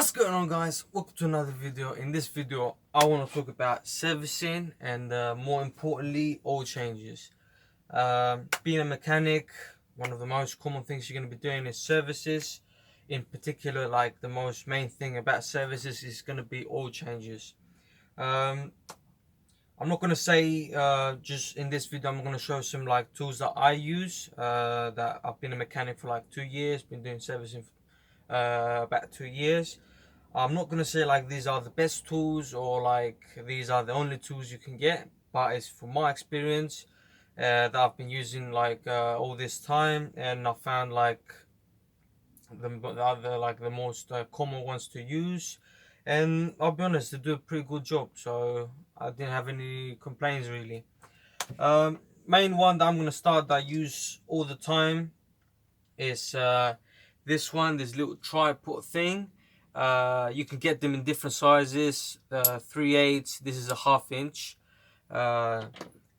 What's going on, guys? Welcome to another video. In this video I want to talk about servicing and more importantly oil changes. Being a mechanic, one of the most common things you're going to be doing is services. In particular, like the most main thing about services is going to be oil changes. I'm not going to say just in this video I'm going to show some like tools that I use, that I've been a mechanic for like 2 years, been doing servicing about 2 years. I'm not gonna say like these are the best tools or like these are the only tools you can get, but it's from my experience that I've been using like all this time, and I found like the other like the most common ones to use, and I'll be honest, they do a pretty good job. So I didn't have any complaints really. Main one that I'm gonna start that I use all the time is this one, this little tripod thing. You can get them in different sizes. 3/8. This is a 1/2 inch.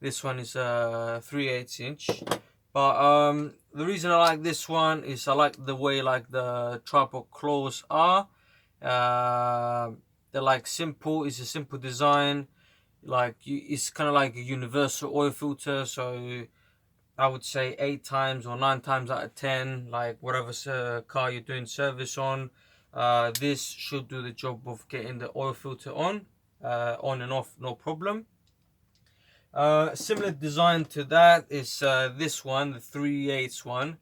This one is a 3/8 inch. But the reason I like this one is I like the way like the tripod claws are. They're like simple. It's a simple design. Like it's kind of like a universal oil filter. So I would say 8 times or 9 times out of 10, like whatever car you're doing service on, this should do the job of getting the oil filter on and off, no problem. Similar design to that is this one, the 3/8 one.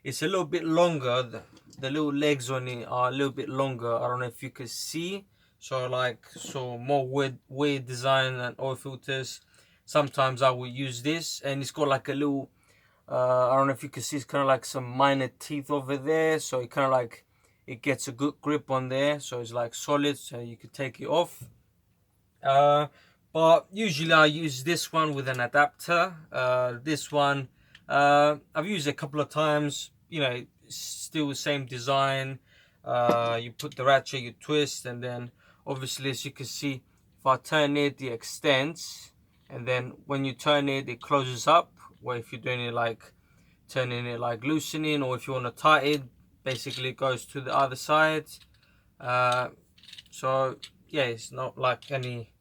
It's a little bit longer. The little legs on it are a little bit longer. I don't know if you can see. So more weird design than oil filters. Sometimes I will use this, and it's got like a little I don't know if you can see, it's kind of like some minor teeth over there, so it kind of like it gets a good grip on there, so it's like solid, so you could take it off. But usually I use this one with an adapter. This one I've used it a couple of times. You know, still the same design. You put the ratchet, you twist, and then obviously, as you can see, if I turn it extends, and then when you turn it closes up. Or if you're doing it like turning it like loosening, or if you want to tighten, basically it goes to the other side. So yeah, it's not like any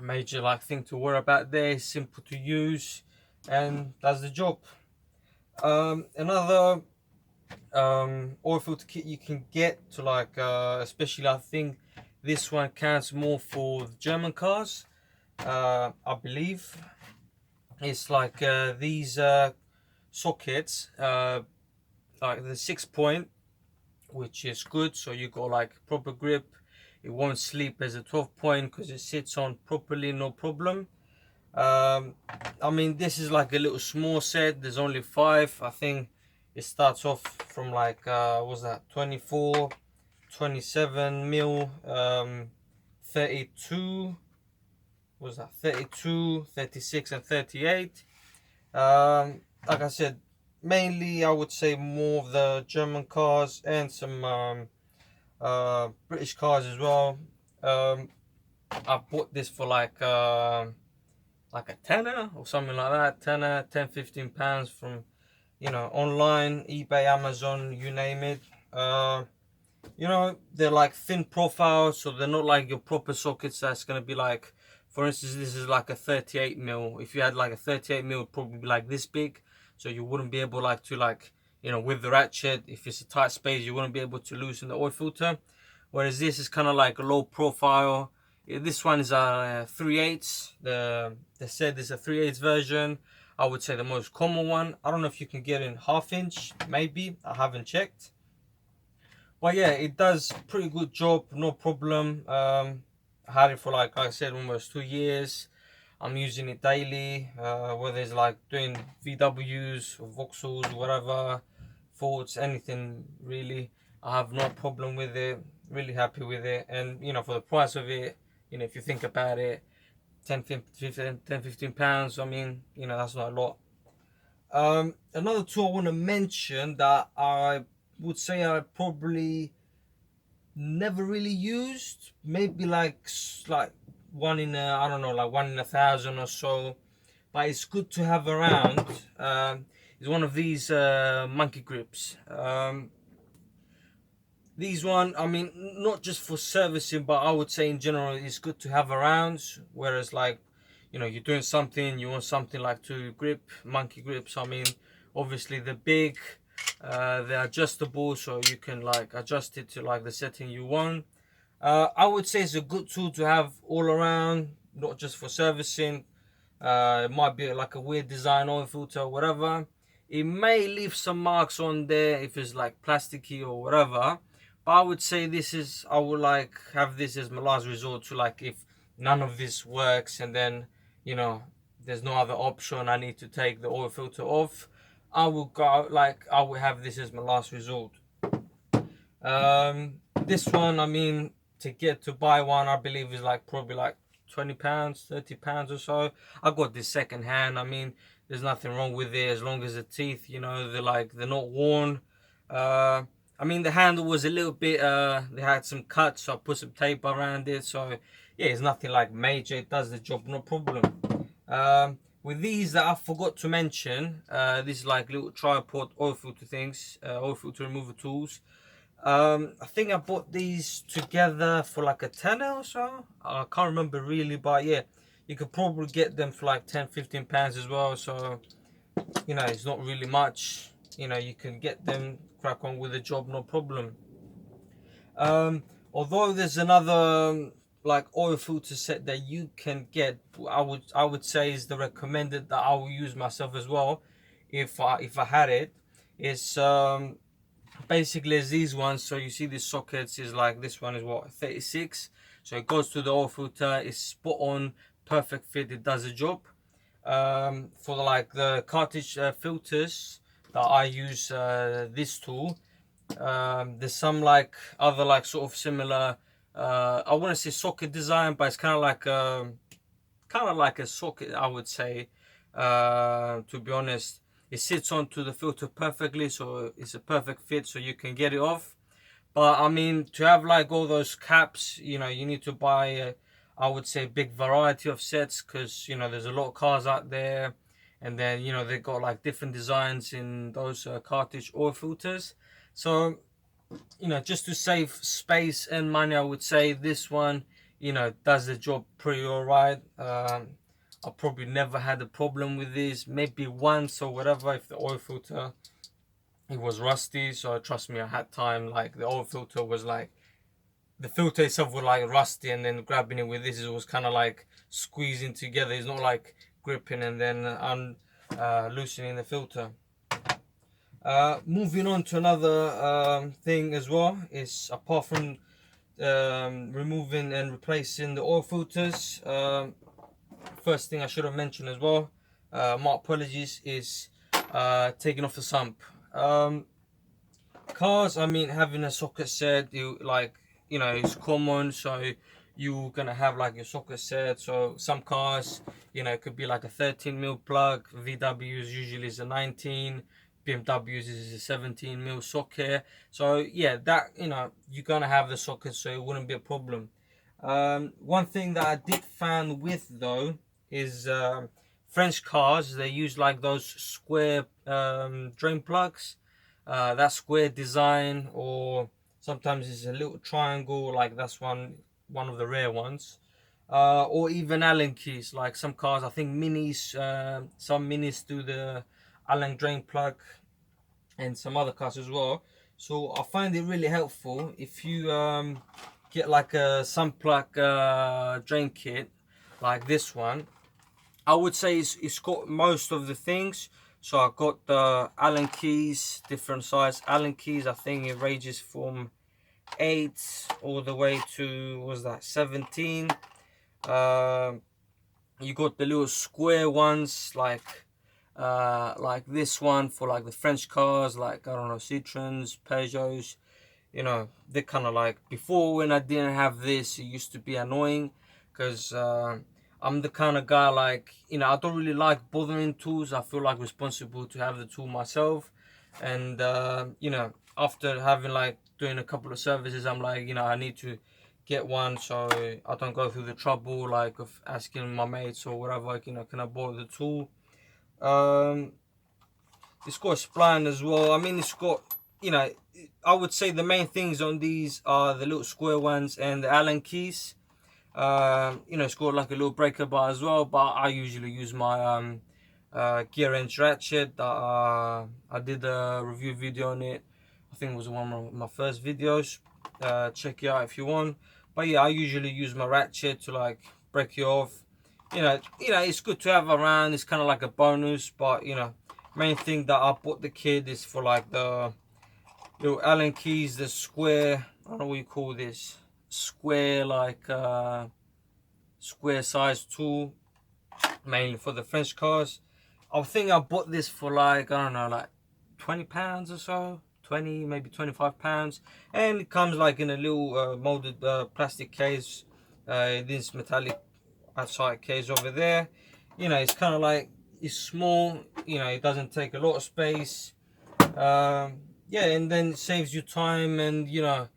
major like thing to worry about there. It's simple to use and does the job. Another oil filter kit you can get to like especially I think this one counts more for the German cars, I believe. It's like these sockets, like the 6-point, which is good, so you got like proper grip. It won't sleep as a 12-point because it sits on properly, no problem. I mean, this is like a little small set. There's only 5. I think it starts off from like what's that, 24, 27 mil, 32, was that 32, 36 and 38. Like I said, mainly I would say more of the German cars and some British cars as well. I bought this for like a tenner or something like that. Tenner, 10-15 pounds from, you know, online, eBay, Amazon, you name it. You know, they're like thin profile, so they're not like your proper sockets that's gonna be like, for instance, this is like a 38 mil. If you had like a 38 mil, it'd probably be like this big, so you wouldn't be able like to like, you know, with the ratchet, if it's a tight space, you wouldn't be able to loosen the oil filter. Whereas this is kind of like a low profile. This one is a 3/8. They said it's a 3/8 version. I would say the most common one. I don't know if you can get in 1/2 inch, maybe. I haven't checked. But yeah, it does pretty good job, no problem. I had it for like I said, almost 2 years. I'm using it daily, whether it's like doing VWs or Vauxhalls, whatever, Fords, anything really. I have no problem with it. Really happy with it, and you know, for the price of it, you know, if you think about it, 15 pounds. I mean, you know, that's not a lot. Another tool I want to mention that I would say I probably never really used, maybe like one in a, I don't know, like 1 in 1,000 or so, but it's good to have around. It's one of these monkey grips. These one, I mean, not just for servicing, but I would say in general, it's good to have around. Whereas like, you know, you're doing something, you want something like to grip, monkey grips. I mean, obviously they're big, they're adjustable, so you can like adjust it to like the setting you want. I would say it's a good tool to have all around, not just for servicing. It might be like a weird design oil filter or whatever. It may leave some marks on there if it's like plasticky or whatever. But I would say I would like have this as my last resort to like if none of this works and then, you know, there's no other option, I need to take the oil filter off. I would have this as my last resort. This one, I mean, to buy one, I believe is like probably like £20, £30 or so. I got this second hand. I mean, there's nothing wrong with it as long as the teeth, you know, they're not worn. I mean, the handle was a little bit, they had some cuts, so I put some tape around it. So yeah, it's nothing like major. It does the job, no problem. With these that I forgot to mention, these like little tripod oil filter things, oil filter remover tools. I think I bought these together for like a tenner or so. I can't remember really, but yeah, you could probably get them for like 10-15 pounds as well. So, you know, it's not really much. You know, you can get them, crack on with the job, no problem. Although there's another like oil filter set that you can get, I would say is the recommended that I will use myself as well, if I had it. It's basically as these ones. So you see these sockets is like, this one is what, 36, so it goes to the oil filter. It's spot on, perfect fit, it does the job. For like the cartridge filters that I use, this tool, there's some like other like sort of similar, I want to say socket design, but it's kind of like a socket, I would say. To be honest, it sits onto the filter perfectly, so it's a perfect fit, so you can get it off. But I mean, to have like all those caps, you know, you need to buy I would say big variety of sets, because you know there's a lot of cars out there, and then you know they got like different designs in those cartridge oil filters. So you know, just to save space and money, I would say this one, you know, does the job pretty alright. I probably never had a problem with this, maybe once or whatever, if the oil filter, it was rusty. So trust me, I had time, like the oil filter was like, the filter itself was like rusty, and then grabbing it with this, it was kind of like squeezing together. It's not like gripping and then loosening the filter. Moving on to another thing as well, is apart from removing and replacing the oil filters, first thing I should have mentioned as well, my apologies, is taking off the sump. Cars, I mean, having a socket set, you like, you know, it's common, so you're gonna have like your socket set. So some cars, you know, it could be like a 13mm plug. VWs usually is a 19, BMWs is a 17mm socket. So yeah, that, you know, you're gonna have the socket, so it wouldn't be a problem. One thing that I did find with though is French cars, they use like those square drain plugs, that square design, or sometimes it's a little triangle, like that's one of the rare ones. Or even Allen keys, like some cars, I think minis, some minis do the Allen drain plug, and some other cars as well. So I find it really helpful if you get like a Sunplug drain kit like this one. I would say it's got most of the things. So I got the Allen keys, different size Allen keys. I think it ranges from 8 all the way to, what was that, 17. You got the little square ones, like this one for like the French cars, like, I don't know, Citroens, Peugeots. You know, they're kind of like, before when I didn't have this, it used to be annoying, because I'm the kind of guy, like, you know, I don't really like bothering tools. I feel like responsible to have the tool myself. And you know, after having like doing a couple of services, I'm like, you know, I need to get one, so I don't go through the trouble like of asking my mates or whatever, you know, can I borrow the tool. It's got a spline as well. I mean, it's got, you know, I would say the main things on these are the little square ones and the Allen keys. You know, it's got like a little breaker bar as well, but I usually use my gear wrench ratchet. I did a review video on it. I think it was one of my first videos. Check it out if you want. But yeah, I usually use my ratchet to like break it off. You know, it's good to have around. It's kind of like a bonus, but you know, main thing that I bought the kid is for like the little Allen keys, the square. I don't know what you call this. Square like square size tool, mainly for the French cars. I think I bought this for like, I don't know, like £20 or so, 20 maybe £25, and it comes like in a little molded plastic case. This metallic outside case over there, you know, it's kind of like, it's small, you know, it doesn't take a lot of space. Yeah, and then it saves you time, and you know,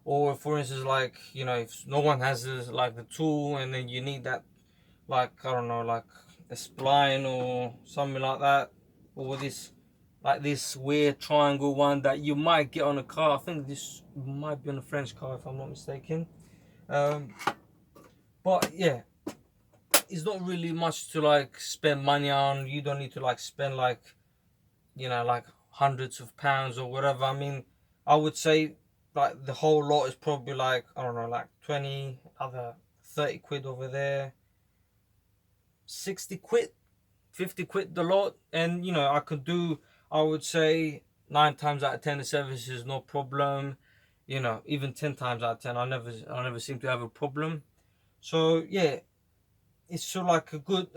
or for instance, like, you know, if no one has this, like the tool, and then you need that, like, I don't know, like a spline or something like that, or this, like this weird triangle one that you might get on a car. I think this might be on a French car if I'm not mistaken. But yeah, it's not really much to like spend money on. You don't need to like spend like, you know, like hundreds of pounds or whatever. I mean, I would say like the whole lot is probably like, I don't know, like 20, other 30 quid over there, 60 quid, 50 quid the lot. And you know, I could do, I would say 9 times out of 10 the service is no problem. You know, even 10 times out of 10 I never seem to have a problem. So yeah, it's sort of like a good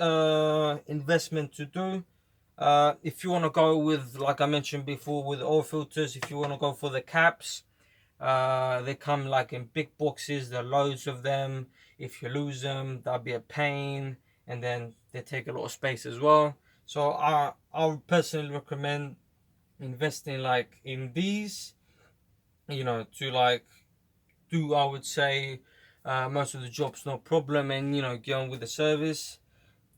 investment to do. If you want to go with, like I mentioned before, with oil filters, if you want to go for the caps, they come like in big boxes. There are loads of them. If you lose them, that'll be a pain, and then they take a lot of space as well. So I would personally recommend investing like in these, you know, to like do, I would say, most of the jobs no problem, and you know, get on with the service.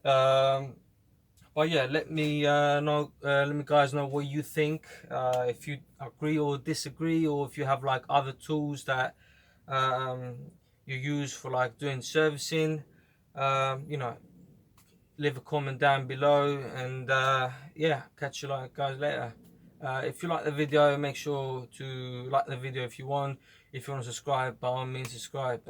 But yeah, let me know. Let me guys know what you think. If you agree or disagree, or if you have like other tools that you use for like doing servicing. You know, leave a comment down below, and yeah, catch you guys later. If you like the video, make sure to like the video if you want. If you want to subscribe, by all means subscribe.